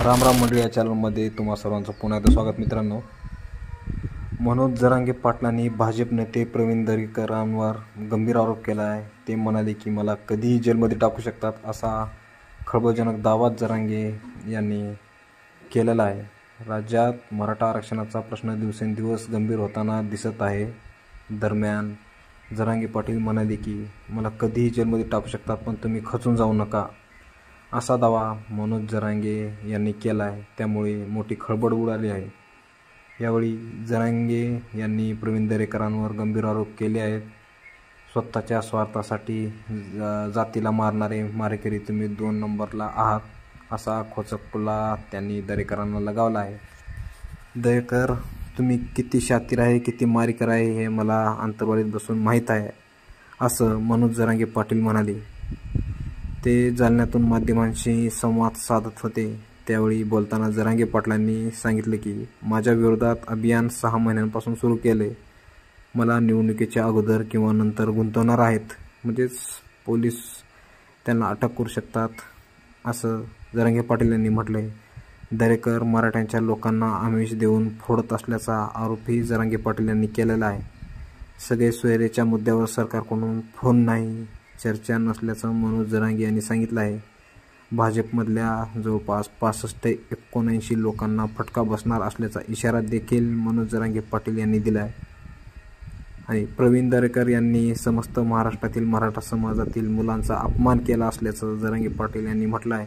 राम राम मंडळी, या चॅनलमध्ये तुम्हा सर्वांचं पुन्हा एकदा स्वागत. मित्रांनो, मनोज जरांगे पाटलांनी भाजप नेते प्रवीण दरेकरांवर गंभीर आरोप केला आहे. ते म्हणाले की मला कधीही जेलमध्ये टाकू शकतात, असा खळबळजनक दावा जरांगे यांनी केलेला आहे. राज्यात मराठा आरक्षणाचा प्रश्न दिवसेंदिवस गंभीर होताना दिसत आहे. दरम्यान जरांगे पाटील म्हणाले की मला कधीही जेलमध्ये टाकू शकतात, पण तुम्ही खचून जाऊ नका, असा दावा मनोज जरांगे यांनी केला आहे. त्यामुळे मोठी खळबळ उडाली आहे. यावेळी जरांगे यांनी प्रवीण दरेकरांवर गंभीर आरोप केले आहेत. स्वतःच्या स्वार्थासाठी जातीला मारणारे मारेकरी तुम्ही 2 नंबरला आहात, असा खोचकपणा त्यांनी दरेकरांना लगावला आहे. दरेकर, तुम्ही किती शातीर आहे, किती मारेकर आहे हे मला अंतर्वालीत बसून माहीत आहे, असं मनोज जरांगे पाटील म्हणाले. ते जालन्यातून माध्यमांशी संवाद साधत होते. त्यावेळी बोलताना जरांगे पाटलांनी सांगितले की माझ्या विरोधात अभियान 6 महिन्यांपासून सुरू केले. मला निवडणुकीच्या अगोदर किंवा नंतर गुंतवणार आहेत, म्हणजेच पोलीस त्यांना अटक करू शकतात, असं जरांगे पाटील यांनी म्हटले. दरेकर मराठ्यांच्या लोकांना आमिष देऊन फोडत असल्याचा आरोपही जरांगे पाटील यांनी केलेला आहे. सगळे सोयरेच्या मुद्द्यावर सरकारकडून फोन नाही, चर्चा नसल्याचं मनोज जरांगे यांनी सांगितलं आहे. भाजपमधल्या जवळपास 65 ते 79 लोकांना फटका बसणार असल्याचा इशारा देखील मनोज जरांगे पाटील यांनी दिला आहे. आणि प्रवीण दरेकर यांनी समस्त महाराष्ट्रातील मराठा समाजातील मुलांचा अपमान केला असल्याचं जरांगे पाटील यांनी म्हटलं आहे.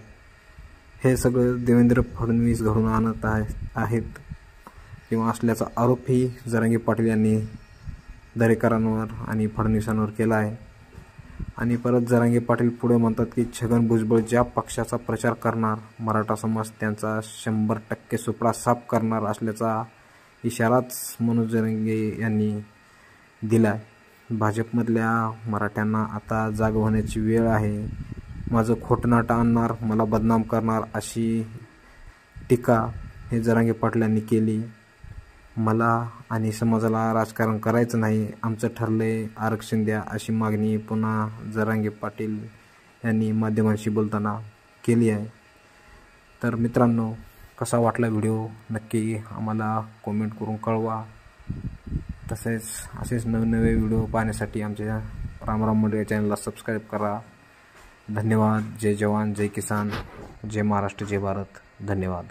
हे सगळं देवेंद्र फडणवीस घडून आणत आहेत किंवा असल्याचा आरोपही जरांगे पाटील यांनी दरेकरांवर आणि फडणवीसांवर केला आहे. आणि परत जरांगे पाटील पुढे म्हणतात की छगन भुजबळ ज्या पक्षाचा प्रचार करणार, मराठा समाज त्यांचा 100% सुपडा साफ करणार असल्याचा इशाराच मनोज जरांगे यांनी दिला आहे. भाजपमधल्या मराठ्यांना आता जाग होण्याची वेळ आहे. माझं खोटनाटं आणणार, मला बदनाम करणार, अशी टीका हे जरांगे पाटील यांनी केली. मला आणि समाजाला राजकारण करायचं नाही, आमचं ठरलंय, आरक्षण द्या, अशी मागणी पुन्हा जरांगे पाटील यांनी माध्यमांशी बोलताना केली आहे. तर मित्रांनो, कसा वाटला व्हिडिओ नक्की आम्हाला कमेंट करून कळवा. तसेच असेच नवनवे व्हिडिओ पाहण्यासाठी आमच्या राम राम मंडळी चॅनलला सबस्क्राईब करा. धन्यवाद. जय जवान, जय किसान, जय महाराष्ट्र, जय भारत. धन्यवाद.